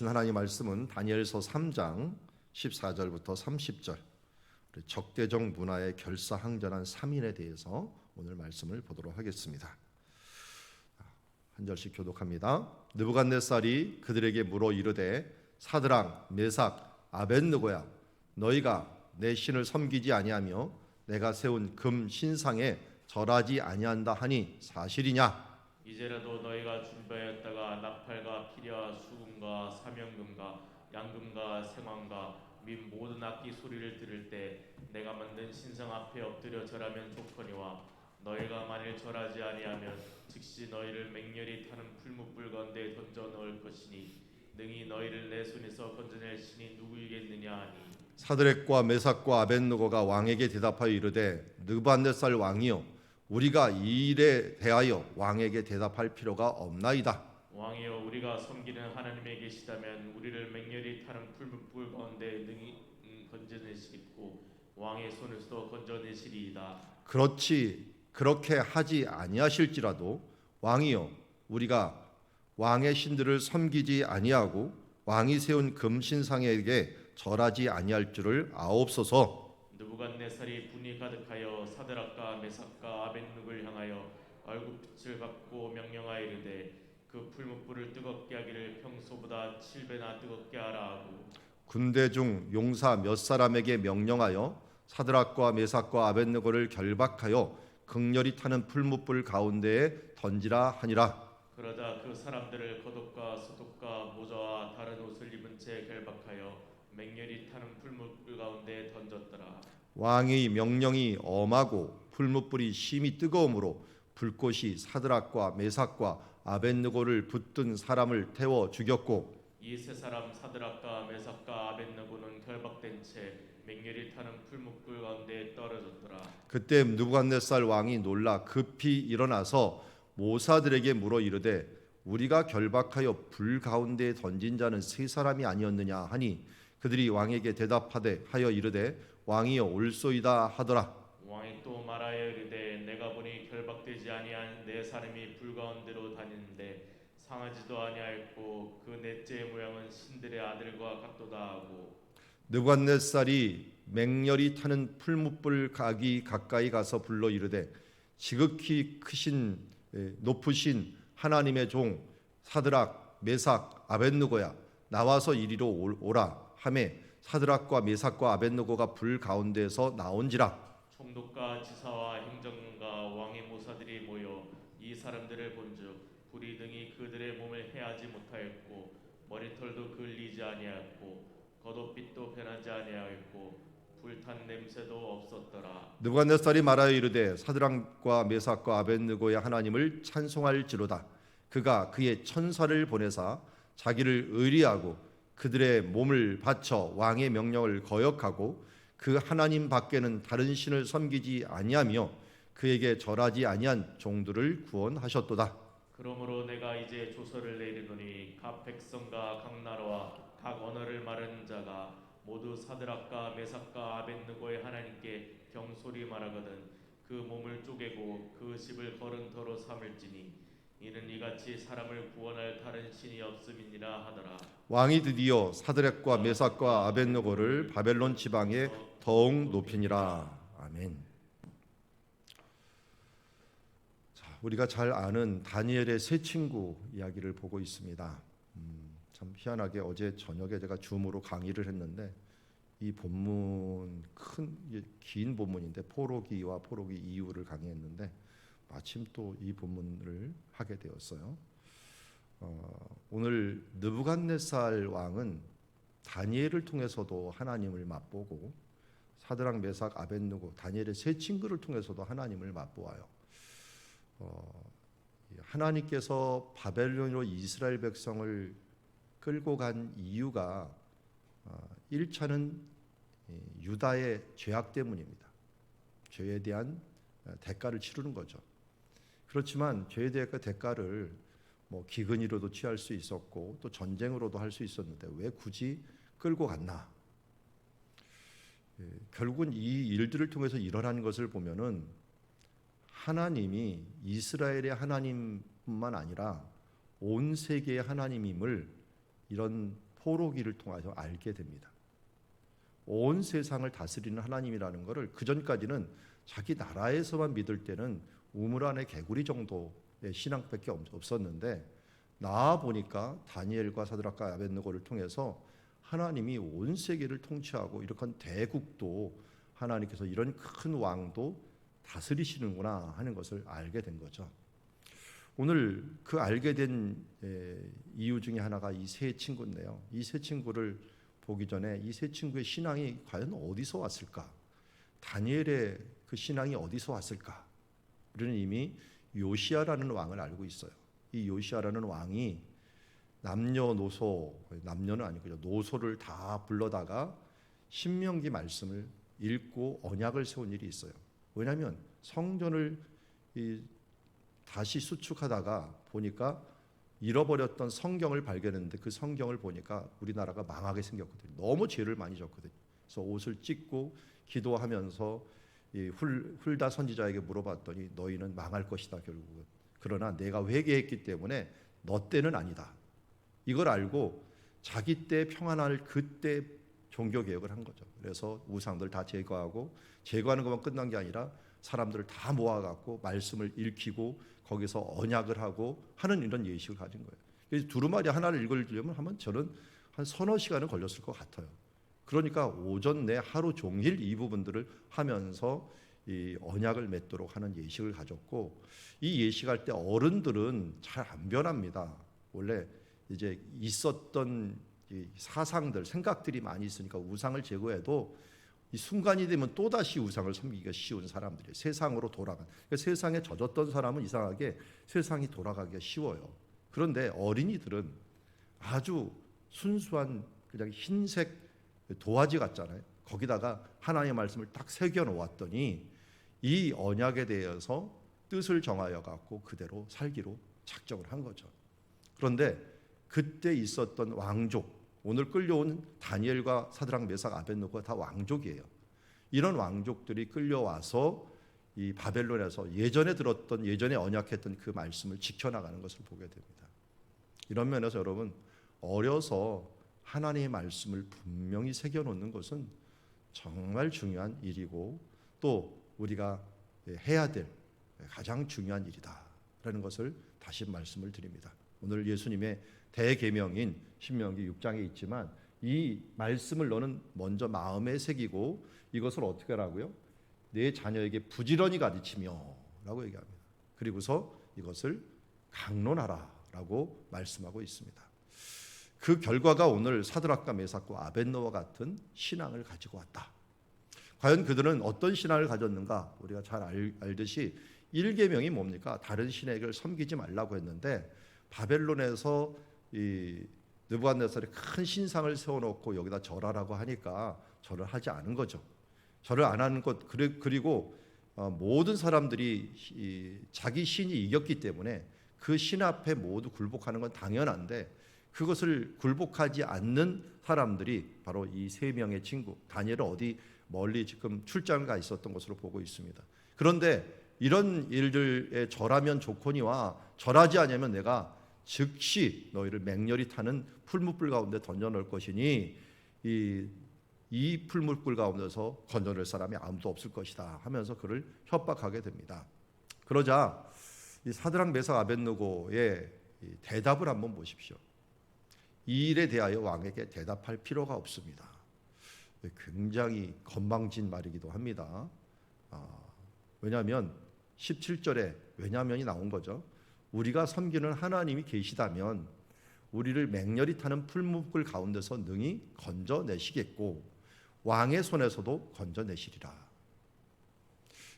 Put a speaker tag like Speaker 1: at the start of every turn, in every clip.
Speaker 1: 하나님 말씀은 다니엘서 3장 14절부터 30절 적대적 문화에 결사항전한 3인에 대해서 오늘 말씀을 보도록 하겠습니다. 한 절씩 교독합니다. 느부갓네살이 그들에게 물어 이르되 사드락, 메삭, 아벳느고야, 너희가 내 신을 섬기지 아니하며 내가 세운 금 신상에 절하지 아니한다 하니 사실이냐?
Speaker 2: 이제라도 너희가 준비하였다가 나팔과 피리와 수금과 사명금과 양금과 생황과 및 모든 악기 소리를 들을 때 내가 만든 신상 앞에 엎드려 절하면 좋거니와 너희가 만일 절하지 아니하면 즉시 너희를 맹렬히 타는 풀무불 가운데 던져 넣을 것이니 능히 너희를 내 손에서 건져낼 신이 누구이겠느냐 하니
Speaker 1: 사드락과 메삭과 아벳느고가 왕에게 대답하여 이르되 느부갓네살 왕이여 우리가 이 일에 대하여 왕에게 대답할 필요가 없나이다.
Speaker 2: 왕이여 우리가 섬기는 하나님에 계시다면 우리를 맹렬히 타는 풀무불 가운데 능히 건져내시겠고 왕의 손에서도 건져내시리이다.
Speaker 1: 그렇지 그렇게 하지 아니하실지라도 왕이여 우리가 왕의 신들을 섬기지 아니하고 왕이 세운 금신상에게 절하지 아니할 줄을 아옵소서.
Speaker 2: 느부갓네살이 분이 가득하여 사드락과 메삭과 아벳느고를 향하여 얼굴빛을 받고 명령하여 이르되 그 풀무불을 뜨겁게 하기를 평소보다 7배나 뜨겁게 하라 하고
Speaker 1: 군대 중 용사 몇 사람에게 명령하여 사드락과 메삭과 아벳느고를 결박하여 극렬히 타는 풀무불 가운데에 던지라 하니라.
Speaker 2: 그러자 그 사람들을 겉옷과 소독과 모자와 다른 옷을 입은 채 결박하여 맹렬히 타는 풀무불 가운데 던졌더라.
Speaker 1: 왕의 명령이 엄하고 풀무불이 심히 뜨거움으로 불꽃이 사드락과 메삭과 아벳느고를 붙든 사람을 태워 죽였고
Speaker 2: 이 세 사람 사드락과 메삭과 아벳느고는 결박된 채 맹렬히 타는 풀무불 가운데 떨어졌더라.
Speaker 1: 그때 느부갓네살 왕이 놀라 급히 일어나서 모사들에게 물어 이르되 우리가 결박하여 불 가운데에 던진 자는 세 사람이 아니었느냐 하니 그들이 왕에게 대답하되 하여 이르되 왕이여 옳소이다 하더라.
Speaker 2: 왕이 또 말하여 이르되 내가 보니 결박되지 아니한 네 사람이 불 가운데로 다니는데 상하지도 아니하였고 그 넷째의 모양은 신들의 아들과 같도다 하고
Speaker 1: 느부갓네살이 맹렬히 타는 풀무불 각이 가까이 가서 불러 이르되 지극히 크신 높으신 하나님의 종 사드락 메삭 아벳느고야 나와서 이리로 오라 하매 사드락과 메삭과 아벳느고가 불 가운데에서 나온지라.
Speaker 2: 총독과 지사와 행정관과 왕의 모사들이 모여 이 사람들을 본즉 불이 등이 그들의 몸을 해하지 못하였고 머리털도 그을리지 아니하였고 겉옷빛도 변하지 아니하였고 불탄 냄새도 없었더라.
Speaker 1: 느부갓네살이 말하여 이르되 사드락과 메삭과 아벳느고의 하나님을 찬송할지로다. 그가 그의 천사를 보내사 자기를 의리하고 그들의 몸을 바쳐 왕의 명령을 거역하고 그 하나님 밖에는 다른 신을 섬기지 아니하며 그에게 절하지 아니한 종들을 구원하셨도다.
Speaker 2: 그러므로 내가 이제 조서를 내리노니 각 백성과 각 나라와 각 언어를 말하는 자가 모두 사드락과 메삭과 아벳느고의 하나님께 경솔히 말하거든 그 몸을 쪼개고 그 집을 거른 터로 삼을지니 이는 이같이 사람을 구원할 다른 신이 없음이니라 하더라.
Speaker 1: 왕이 드디어 사드락과 메삭과 아벳느고를 바벨론 지방에 더욱 높이니라. 아멘. 자, 우리가 잘 아는 다니엘의 세 친구 이야기를 보고 있습니다. 참 희한하게 어제 저녁에 제가 줌으로 강의를 했는데 이 본문 긴 본문인데 포로기와 포로기 이후를 강의했는데 마침 또 이 본문을 하게 되었어요. 오늘 느부갓네살 왕은 다니엘을 통해서도 하나님을 맛보고 사드락 메삭 아벳느고 다니엘의 세 친구를 통해서도 하나님을 맛보아요. 하나님께서 바벨론으로 이스라엘 백성을 끌고 간 이유가 1차는 유다의 죄악 때문입니다. 죄에 대한 대가를 치르는 거죠. 그렇지만 죄에 대한 대가를 기근이로도 취할 수 있었고 또 전쟁으로도 할 수 있었는데 왜 굳이 끌고 갔나? 결국은 이 일들을 통해서 일어나는 것을 보면은 하나님이 이스라엘의 하나님뿐만 아니라 온 세계의 하나님임을 이런 포로기를 통해서 알게 됩니다. 온 세상을 다스리는 하나님이라는 것을 그전까지는 자기 나라에서만 믿을 때는 우물 안에 개구리 정도의 신앙밖에 없었는데, 나아 보니까 다니엘과 사드락과 아벳느고를 통해서 하나님이 온 세계를 통치하고 이렇게 대국도 하나님께서 이런 큰 왕도 다스리시는구나 하는 것을 알게 된 거죠. 오늘 그 알게 된 이유 중에 하나가 이 세 친구인데요. 이 세 친구를 보기 전에 이 세 친구의 신앙이 과연 어디서 왔을까? 다니엘의 그 신앙이 어디서 왔을까? 우리는 이미 요시야라는 왕을 알고 있어요. 이 요시야라는 왕이 남녀노소, 남녀는 아니고요, 노소를 다 불러다가 신명기 말씀을 읽고 언약을 세운 일이 있어요. 왜냐하면 성전을 다시 수축하다가 보니까 잃어버렸던 성경을 발견했는데, 그 성경을 보니까 우리나라가 망하게 생겼거든요. 너무 죄를 많이 졌거든요. 그래서 옷을 찢고 기도하면서 훌다 선지자에게 물어봤더니 너희는 망할 것이다 결국은. 그러나 내가 회개했기 때문에 너 때는 아니다. 이걸 알고 자기 때 평안할 그때 종교개혁을 한 거죠. 그래서 우상들 다 제거하고, 제거하는 것만 끝난 게 아니라 사람들을 다 모아갖고 말씀을 읽히고 거기서 언약을 하고 하는 이런 예식을 가진 거예요. 그래서 두루마리 하나를 읽으려면 저는 한 서너 시간은 걸렸을 것 같아요. 그러니까 오전 내 하루 종일 이 부분들을 하면서 이 언약을 맺도록 하는 예식을 가졌고, 이 예식할 때 어른들은 잘 안 변합니다. 원래 이제 있었던 이 사상들, 생각들이 많이 있으니까 우상을 제거해도 이 순간이 되면 또다시 우상을 섬기기가 쉬운 사람들이에요. 세상으로 돌아간. 그러니까 세상에 젖었던 사람은 이상하게 세상이 돌아가기가 쉬워요. 그런데 어린이들은 아주 순수한 그냥 흰색 도화지 같잖아요. 거기다가 하나님의 말씀을 딱 새겨 놓았더니 이 언약에 대해서 뜻을 정하여 갖고 그대로 살기로 작정을 한 거죠. 그런데 그때 있었던 왕족, 오늘 끌려온 다니엘과 사드락 메삭 아벳느고가 다 왕족이에요. 이런 왕족들이 끌려와서 이 바벨론에서 예전에 들었던, 예전에 언약했던 그 말씀을 지켜나가는 것을 보게 됩니다. 이런 면에서 여러분, 어려서 하나님의 말씀을 분명히 새겨놓는 것은 정말 중요한 일이고, 또 우리가 해야 될 가장 중요한 일이다라는 것을 다시 말씀을 드립니다. 오늘 예수님의 대계명인 신명기 6장에 있지만, 이 말씀을 너는 먼저 마음에 새기고 이것을 어떻게 하라고요? 내 자녀에게 부지런히 가르치며 라고 얘기합니다. 그리고서 이것을 강론하라 라고 말씀하고 있습니다. 그 결과가 오늘 사드락과 메삭과 아벳느고와 같은 신앙을 가지고 왔다. 과연 그들은 어떤 신앙을 가졌는가? 우리가 잘 알듯이 1계명이 뭡니까? 다른 신에게 섬기지 말라고 했는데, 바벨론에서 이 느부갓네살이 큰 신상을 세워놓고 여기다 절하라고 하니까 절을 하지 않은 거죠. 절을 안 하는 것, 그리고 모든 사람들이 자기 신이 이겼기 때문에 그 신 앞에 모두 굴복하는 건 당연한데, 그것을 굴복하지 않는 사람들이 바로 이 세 명의 친구, 다니엘은 어디 멀리 지금 출장을 가 있었던 것으로 보고 있습니다. 그런데 이런 일들에 절하면 좋거니와 절하지 않으면 내가 즉시 너희를 맹렬히 타는 풀무불 가운데 던져놓을 것이니 이 풀무불 가운데서 건져낼 사람이 아무도 없을 것이다 하면서 그를 협박하게 됩니다. 그러자 이 사드락 메삭 아벳느고의 대답을 한번 보십시오. 이 일에 대하여 왕에게 대답할 필요가 없습니다. 굉장히 건방진 말이기도 합니다. 왜냐하면 17절에 왜냐면이 나온 거죠. 우리가 섬기는 하나님이 계시다면 우리를 맹렬히 타는 풀무불 가운데서 능히 건져내시겠고 왕의 손에서도 건져내시리라.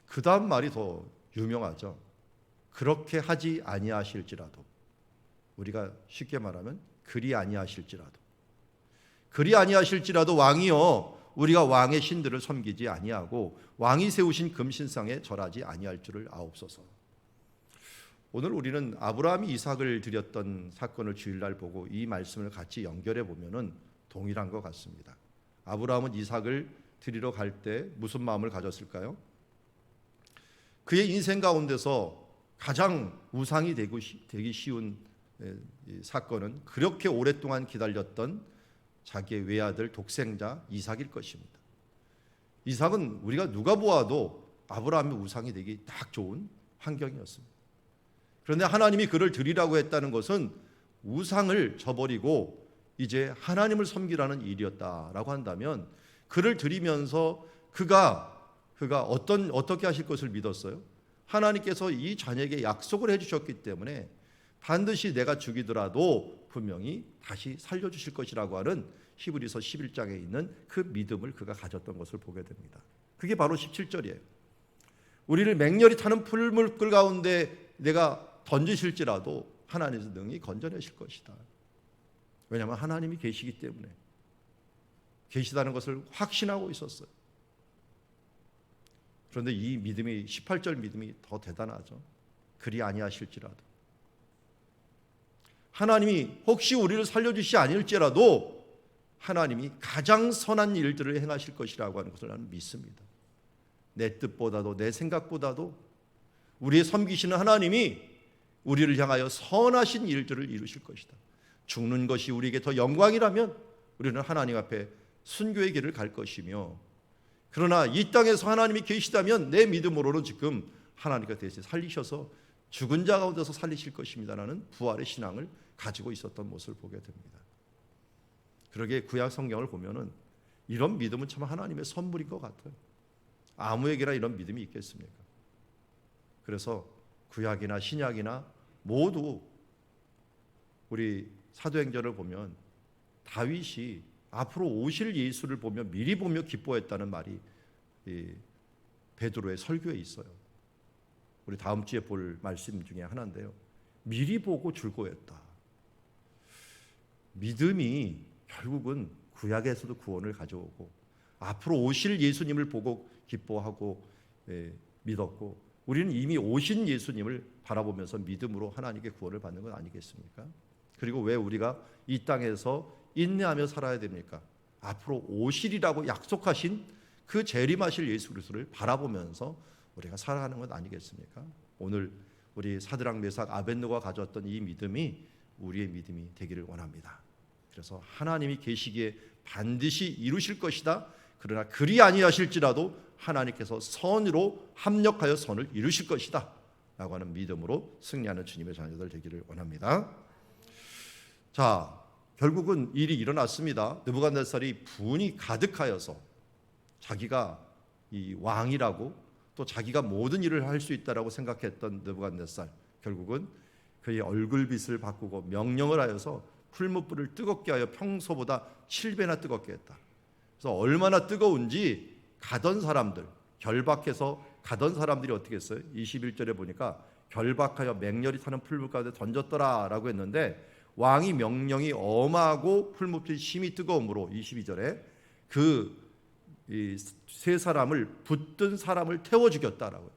Speaker 1: 그 다음 말이 더 유명하죠. 그렇게 하지 아니하실지라도, 우리가 쉽게 말하면 그리 아니하실지라도 왕이여 우리가 왕의 신들을 섬기지 아니하고 왕이 세우신 금신상에 절하지 아니할 줄을 아옵소서. 오늘 우리는 아브라함이 이삭을 드렸던 사건을 주일날 보고 이 말씀을 같이 연결해 보면은 동일한 것 같습니다. 아브라함은 이삭을 드리러 갈 때 무슨 마음을 가졌을까요? 그의 인생 가운데서 가장 우상이 되기 쉬운 사건은 그렇게 오랫동안 기다렸던 자기의 외아들 독생자 이삭일 것입니다. 이삭은 우리가 누가 보아도 아브라함의 우상이 되기 딱 좋은 환경이었습니다. 그런데 하나님이 그를 드리라고 했다는 것은 우상을 저버리고 이제 하나님을 섬기라는 일이었다라고 한다면, 그를 드리면서 그가 어떻게 하실 것을 믿었어요? 하나님께서 이 자녀에게 약속을 해주셨기 때문에 반드시 내가 죽이더라도 분명히 다시 살려주실 것이라고 하는 히브리서 11장에 있는 그 믿음을 그가 가졌던 것을 보게 됩니다. 그게 바로 17절이에요. 우리를 맹렬히 타는 풀물길 가운데 내가 던지실지라도 하나님께서 능히 건져내실 것이다. 왜냐하면 하나님이 계시기 때문에, 계시다는 것을 확신하고 있었어요. 그런데 이 믿음이, 18절 믿음이 더 대단하죠. 그리 아니하실지라도, 하나님이 혹시 우리를 살려주시 아닐지라도 하나님이 가장 선한 일들을 행하실 것이라고 하는 것을 나는 믿습니다. 내 뜻보다도 내 생각보다도 우리의 섬기시는 하나님이 우리를 향하여 선하신 일들을 이루실 것이다. 죽는 것이 우리에게 더 영광이라면 우리는 하나님 앞에 순교의 길을 갈 것이며, 그러나 이 땅에서 하나님이 계시다면 내 믿음으로는 지금 하나님께서 대신 살리셔서 죽은 자 가운데서 살리실 것입니다라는 부활의 신앙을 가지고 있었던 모습을 보게 됩니다. 그러게 구약 성경을 보면은 이런 믿음은 참 하나님의 선물인 것 같아요. 아무에게나 이런 믿음이 있겠습니까? 그래서 구약이나 신약이나 모두 우리 사도행전을 보면 다윗이 앞으로 오실 예수를 보며 미리 보며 기뻐했다는 말이 베드로의 설교에 있어요. 우리 다음 주에 볼 말씀 중에 하나인데요. 미리 보고 즐거워했다. 믿음이 결국은 구약에서도 구원을 가져오고 앞으로 오실 예수님을 보고 기뻐하고 믿었고, 우리는 이미 오신 예수님을 바라보면서 믿음으로 하나님께 구원을 받는 건 아니겠습니까? 그리고 왜 우리가 이 땅에서 인내하며 살아야 됩니까? 앞으로 오실이라고 약속하신 그 재림하실 예수 그리스도를 바라보면서 우리가 살아가는 것 아니겠습니까? 오늘 우리 사드락 메삭 아벳느고가 가졌던 이 믿음이 우리의 믿음이 되기를 원합니다. 그래서 하나님이 계시기에 반드시 이루실 것이다. 그러나 그리 아니하실지라도 하나님께서 선으로 합력하여 선을 이루실 것이다 라고 하는 믿음으로 승리하는 주님의 자녀들 되기를 원합니다. 자, 결국은 일이 일어났습니다. 느부갓네살이 분이 가득하여서 자기가 이 왕이라고, 또 자기가 모든 일을 할 수 있다라고 생각했던 느부갓네살, 결국은 그의 얼굴빛을 바꾸고 명령을 하여서 풀무불을 뜨겁게 하여 평소보다 7배나 뜨겁게 했다. 그래서 얼마나 뜨거운지 가던 사람들, 결박해서 가던 사람들이 어떻게 했어요? 21절에 보니까 결박하여 맹렬히 타는 풀물 가운데 던졌더라라고 했는데, 왕이 명령이 엄하고 풀무불이 심히 뜨거움으로 22절에 그 세 사람을, 붙든 사람을 태워 죽였다라고요.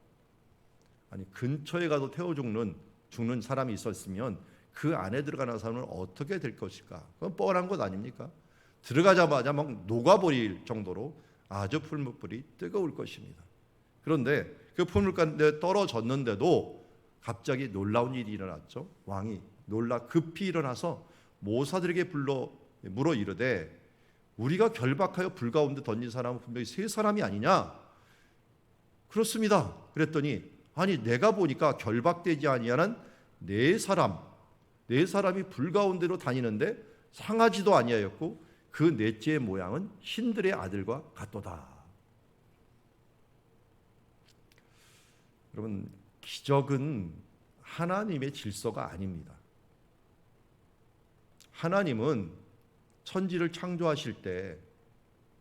Speaker 1: 아니, 근처에 가도 태워 죽는 사람이 있었으면 그 안에 들어가는 사람은 어떻게 될 것일까? 그건 뻔한 것 아닙니까? 들어가자마자 막 녹아버릴 정도로 아주 풀무불이 뜨거울 것입니다. 그런데 그 풀물 가운데 떨어졌는데도 갑자기 놀라운 일이 일어났죠. 왕이 급히 일어나서 모사들에게 물어 이르되, 우리가 결박하여 불 가운데 던진 사람은 분명히 세 사람이 아니냐? 그렇습니다. 그랬더니, 아니 내가 보니까 결박되지 아니하는 네 사람이 불 가운데로 다니는데 상하지도 아니하였고 그 넷째의 모양은 신들의 아들과 같도다. 여러분, 기적은 하나님의 질서가 아닙니다. 하나님은 천지를 창조하실 때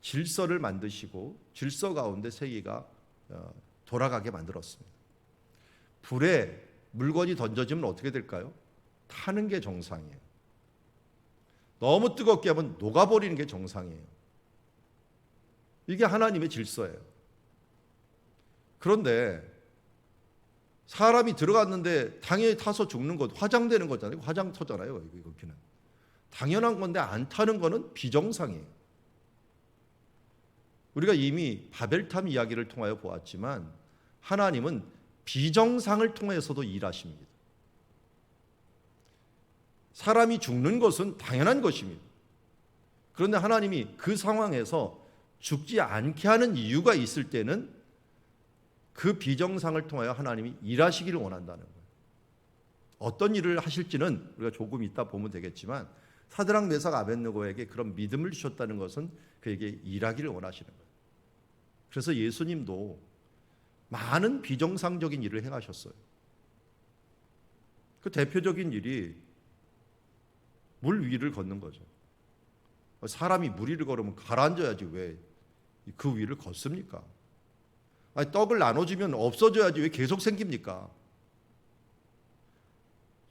Speaker 1: 질서를 만드시고 질서 가운데 세계가 돌아가게 만들었습니다. 불에 물건이 던져지면 어떻게 될까요? 타는 게 정상이에요. 너무 뜨겁게 하면 녹아버리는 게 정상이에요. 이게 하나님의 질서예요. 그런데 사람이 들어갔는데 당연히 타서 죽는 것, 화장되는 거잖아요. 화장터잖아요. 이거는 당연한 건데 안 타는 거는 비정상이에요. 우리가 이미 바벨탑 이야기를 통하여 보았지만 하나님은 비정상을 통해서도 일하십니다. 사람이 죽는 것은 당연한 것입니다. 그런데 하나님이 그 상황에서 죽지 않게 하는 이유가 있을 때는 그 비정상을 통하여 하나님이 일하시기를 원한다는 거예요. 어떤 일을 하실지는 우리가 조금 이따 보면 되겠지만 사드락 메삭 아벳느고에게 그런 믿음을 주셨다는 것은 그에게 일하기를 원하시는 거예요. 그래서 예수님도 많은 비정상적인 일을 행하셨어요. 그 대표적인 일이 물 위를 걷는 거죠. 사람이 물 위를 걸으면 가라앉아야지 왜 그 위를 걷습니까? 아니, 떡을 나눠주면 없어져야지 왜 계속 생깁니까?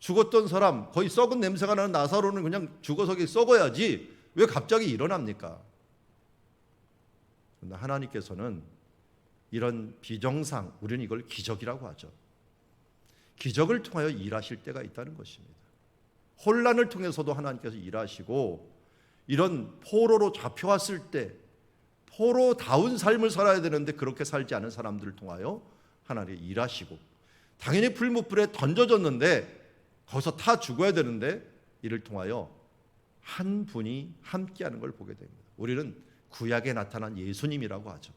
Speaker 1: 죽었던 사람, 거의 썩은 냄새가 나는 나사로는 그냥 죽어서 썩어야지 왜 갑자기 일어납니까? 그런데 하나님께서는 이런 비정상, 우리는 이걸 기적이라고 하죠. 기적을 통하여 일하실 때가 있다는 것입니다. 혼란을 통해서도 하나님께서 일하시고, 이런 포로로 잡혀왔을 때 포로다운 삶을 살아야 되는데 그렇게 살지 않은 사람들을 통하여 하나님이 일하시고, 당연히 풀무불에 던져졌는데 거기서 타 죽어야 되는데 이를 통하여 한 분이 함께하는 걸 보게 됩니다. 우리는 구약에 나타난 예수님이라고 하죠.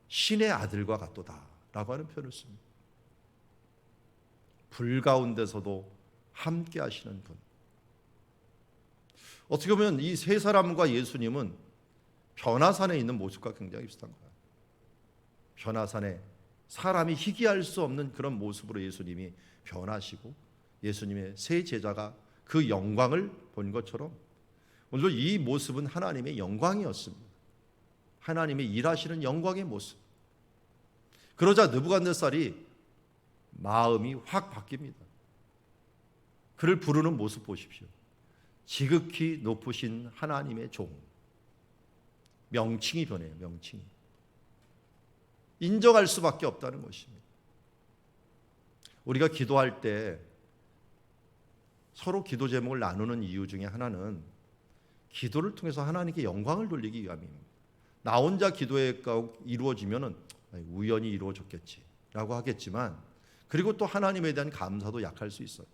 Speaker 1: 신의 아들과 같도다라고 하는 표현을 씁니다. 불 가운데서도 함께 하시는 분. 어떻게 보면 이 세 사람과 예수님은 변화산에 있는 모습과 굉장히 비슷한 거예요. 변화산에 사람이 희귀할 수 없는 그런 모습으로 예수님이 변하시고 예수님의 세 제자가 그 영광을 본 것처럼 오늘도 이 모습은 하나님의 영광이었습니다. 하나님의 일하시는 영광의 모습. 그러자 느부갓네살이 마음이 확 바뀝니다. 그를 부르는 모습 보십시오. 지극히 높으신 하나님의 종. 명칭이 변해요. 명칭이. 인정할 수밖에 없다는 것입니다. 우리가 기도할 때 서로 기도 제목을 나누는 이유 중에 하나는 기도를 통해서 하나님께 영광을 돌리기 위함입니다. 나 혼자 기도가 이루어지면 우연히 이루어졌겠지라고 하겠지만, 그리고 또 하나님에 대한 감사도 약할 수 있어요.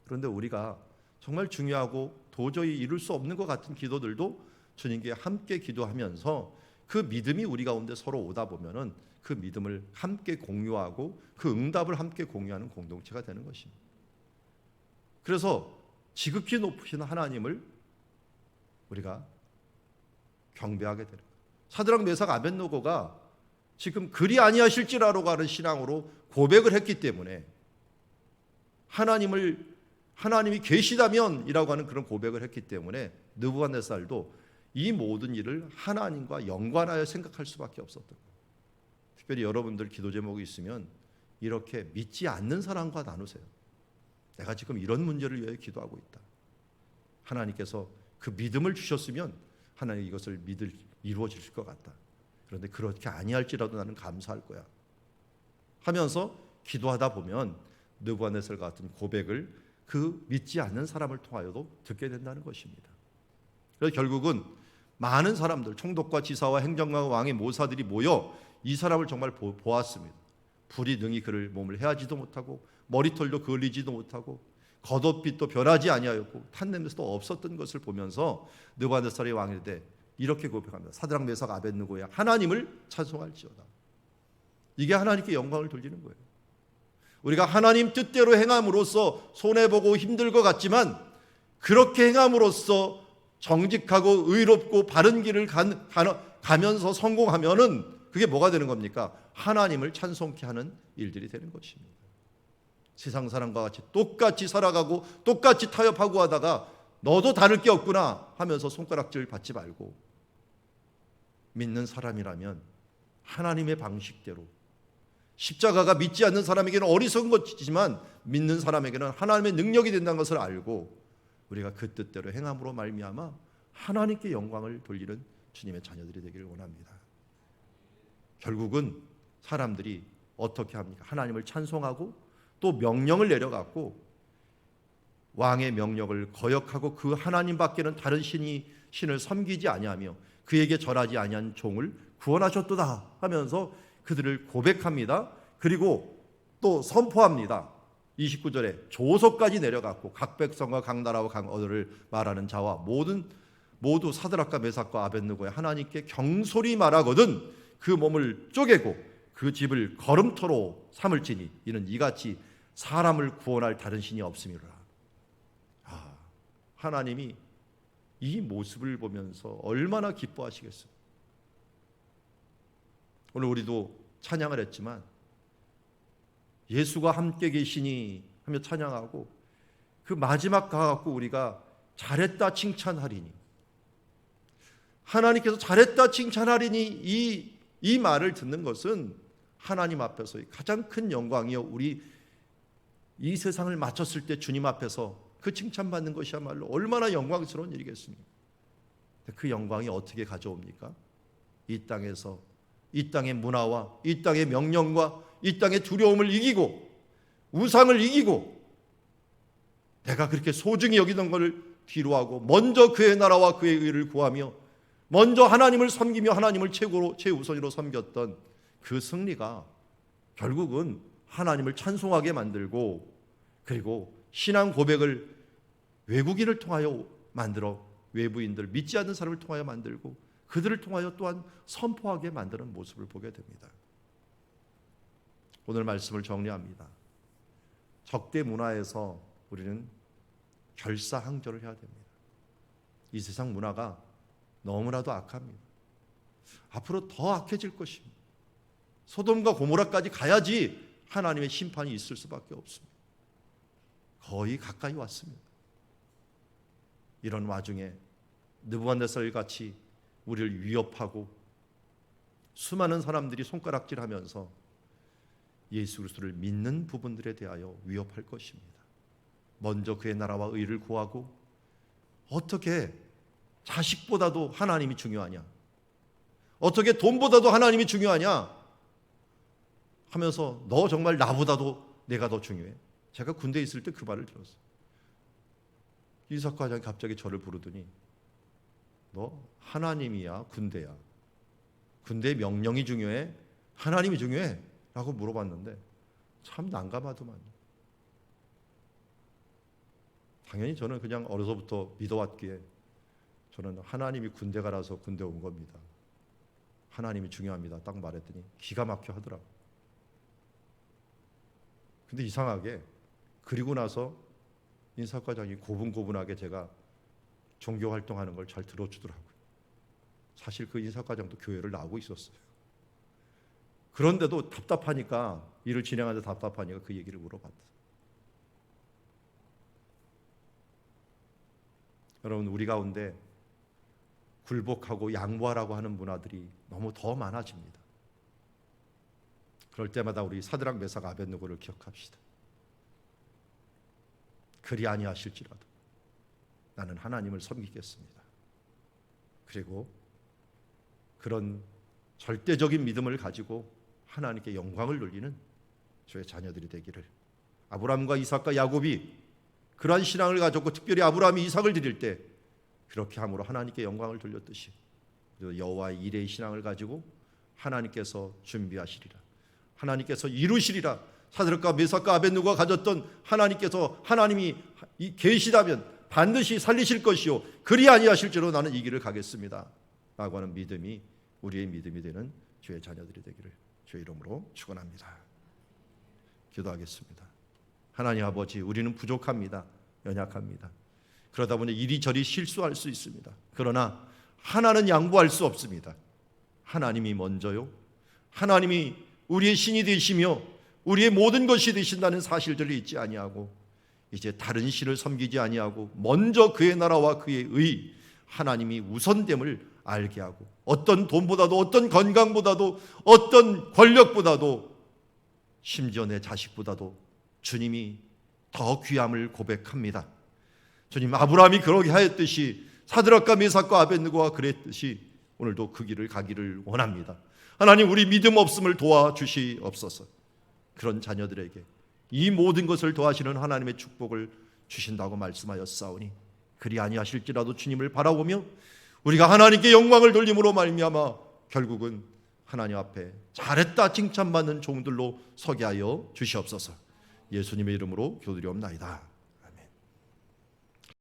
Speaker 1: 그런데 우리가 정말 중요하고 도저히 이룰 수 없는 것 같은 기도들도 주님께 함께 기도하면서 그 믿음이 우리 가운데 서로 오다 보면은 그 믿음을 함께 공유하고 그 응답을 함께 공유하는 공동체가 되는 것입니다. 그래서 지극히 높으신 하나님을 우리가 경배하게 되는 거예요. 사드락 메삭 아벳느고가 지금 그리 아니하실지라로 가는 신앙으로 고백을 했기 때문에 하나님이 계시다면이라고 하는 그런 고백을 했기 때문에 느부갓네살도 이 모든 일을 하나님과 연관하여 생각할 수밖에 없었던 거예요. 특별히 여러분들 기도 제목이 있으면 이렇게 믿지 않는 사람과 나누세요. 내가 지금 이런 문제를 위해 기도하고 있다. 하나님께서 그 믿음을 주셨으면 하나님 이것을 이루어질 것 같다. 그런데 그렇게 아니할지라도 나는 감사할 거야 하면서 기도하다 보면 느부갓네살 같은 고백을 그 믿지 않는 사람을 통하여도 듣게 된다는 것입니다. 그래서 결국은 많은 사람들, 총독과 지사와 행정관과 왕의 모사들이 모여 이 사람을 정말 보았습니다. 불이 능히 그를 몸을 해하지도 못하고 머리털도 그을리지도 못하고 겉옷빛도 변하지 아니하였고 탄냄새도 없었던 것을 보면서 느부갓네살의 왕일 때 이렇게 고백합니다. 사드락 메삭 아벳느고야, 하나님을 찬송할지어다. 이게 하나님께 영광을 돌리는 거예요. 우리가 하나님 뜻대로 행함으로써 손해보고 힘들 것 같지만 그렇게 행함으로써 정직하고 의롭고 바른 길을 가면서 성공하면은 그게 뭐가 되는 겁니까? 하나님을 찬송케 하는 일들이 되는 것입니다. 세상 사람과 같이 똑같이 살아가고 똑같이 타협하고 하다가 너도 다를 게 없구나 하면서 손가락질 받지 말고 믿는 사람이라면 하나님의 방식대로, 십자가가 믿지 않는 사람에게는 어리석은 것이지만 믿는 사람에게는 하나님의 능력이 된다는 것을 알고 우리가 그 뜻대로 행함으로 말미암아 하나님께 영광을 돌리는 주님의 자녀들이 되기를 원합니다. 결국은 사람들이 어떻게 합니까? 하나님을 찬송하고 또 명령을 내려갖고 왕의 명령을 거역하고 그 하나님밖에는 다른 신을 섬기지 아니하며 그에게 절하지 아니한 종을 구원하셨도다 하면서 그들을 고백합니다. 그리고 또 선포합니다. 29절에 조소까지 내려갔고 각 백성과 각 나라와 각 언어를 말하는 자와 모든 모두 사드락과 메삭과 아벳느고의 하나님께 경솔히 말하거든 그 몸을 쪼개고 그 집을 거름터로 삼을지니 이는 이같이 사람을 구원할 다른 신이 없음이로라. 하나님이 이 모습을 보면서 얼마나 기뻐하시겠어요. 오늘 우리도 찬양을 했지만 예수가 함께 계시니 하며 찬양하고 그 마지막 가갖고 우리가 잘했다 칭찬하리니, 하나님께서 잘했다 칭찬하리니 이 말을 듣는 것은 하나님 앞에서 가장 큰 영광이요, 우리 이 세상을 마쳤을 때 주님 앞에서 그 칭찬받는 것이야말로 얼마나 영광스러운 일이겠습니까? 그 영광이 어떻게 가져옵니까? 이 땅에서 이 땅의 문화와 이 땅의 명령과 이 땅의 두려움을 이기고 우상을 이기고 내가 그렇게 소중히 여기던 것을 뒤로하고 먼저 그의 나라와 그의 의를 구하며 먼저 하나님을 섬기며 하나님을 최우선으로 섬겼던 그 승리가 결국은 하나님을 찬송하게 만들고, 그리고 신앙 고백을 외국인을 통하여 만들어 외부인들, 믿지 않는 사람을 통하여 만들고 그들을 통하여 또한 선포하게 만드는 모습을 보게 됩니다. 오늘 말씀을 정리합니다. 적대 문화에서 우리는 결사항전을 해야 됩니다. 이 세상 문화가 너무나도 악합니다. 앞으로 더 악해질 것입니다. 소돔과 고모라까지 가야지 하나님의 심판이 있을 수밖에 없습니다. 거의 가까이 왔습니다. 이런 와중에 느부갓네살 같이 우리를 위협하고 수많은 사람들이 손가락질하면서 예수 그리스도를 믿는 부분들에 대하여 위협할 것입니다. 먼저 그의 나라와 의를 구하고, 어떻게 자식보다도 하나님이 중요하냐, 어떻게 돈보다도 하나님이 중요하냐 하면서 너 정말 나보다도 내가 더 중요해. 제가 군대에 있을 때 그 말을 들었어요. 이삭 과장이 갑자기 저를 부르더니 너 하나님이야 군대야, 군대의 명령이 중요해 하나님이 중요해? 라고 물어봤는데 참 난감하더만요. 당연히 저는 그냥 어려서부터 믿어왔기에 저는 하나님이 군대 가라서 군대 온 겁니다, 하나님이 중요합니다 딱 말했더니 기가 막혀 하더라고요. 근데 이상하게 그리고 나서 인사과장이 고분고분하게 제가 종교 활동하는 걸 잘 들어주더라고요. 사실 그 인사과장도 교회를 나오고 있었어요. 그런데도 답답하니까, 일을 진행하는데 답답하니까 그 얘기를 물어봤어요. 여러분, 우리 가운데 굴복하고 양보하라고 하는 문화들이 너무 더 많아집니다. 그럴 때마다 우리 사드락 메삭 아벳느고를 기억합시다. 그리 아니하실지라도 나는 하나님을 섬기겠습니다. 그리고 그런 절대적인 믿음을 가지고 하나님께 영광을 돌리는 저의 자녀들이 되기를, 아브라함과 이삭과 야곱이 그러한 신앙을 가졌고 특별히 아브라함이 이삭을 드릴 때 그렇게 함으로 하나님께 영광을 돌렸듯이 여호와의 이레의 신앙을 가지고 하나님께서 준비하시리라, 하나님께서 이루시리라, 사드락과 메삭과 아벳느고가 가졌던 하나님이 계시다면 반드시 살리실 것이요 그리 아니하실지로 나는 이 길을 가겠습니다 라고 하는 믿음이 우리의 믿음이 되는 주의 자녀들이 되기를 주의 이름으로 축원합니다. 기도하겠습니다. 하나님 아버지, 우리는 부족합니다. 연약합니다. 그러다 보니 이리저리 실수할 수 있습니다. 그러나 하나는 양보할 수 없습니다. 하나님이 먼저요, 하나님이 우리의 신이 되시며 우리의 모든 것이 되신다는 사실들을 잊지 아니하고 이제 다른 신을 섬기지 아니하고 먼저 그의 나라와 그의 의, 하나님이 우선됨을 알게 하고, 어떤 돈보다도 어떤 건강보다도 어떤 권력보다도 심지어 내 자식보다도 주님이 더 귀함을 고백합니다. 주님, 아브라함이 그러게 하였듯이 사드락과 메삭과 아벳느고가 그랬듯이 오늘도 그 길을 가기를 원합니다. 하나님, 우리 믿음 없음을 도와주시옵소서. 그런 자녀들에게 이 모든 것을 더하시는 하나님의 축복을 주신다고 말씀하였사오니 그리 아니하실지라도 주님을 바라보며 우리가 하나님께 영광을 돌림으로 말미암아 결국은 하나님 앞에 잘했다 칭찬받는 종들로 서게 하여 주시옵소서. 예수님의 이름으로 기도드리옵나이다.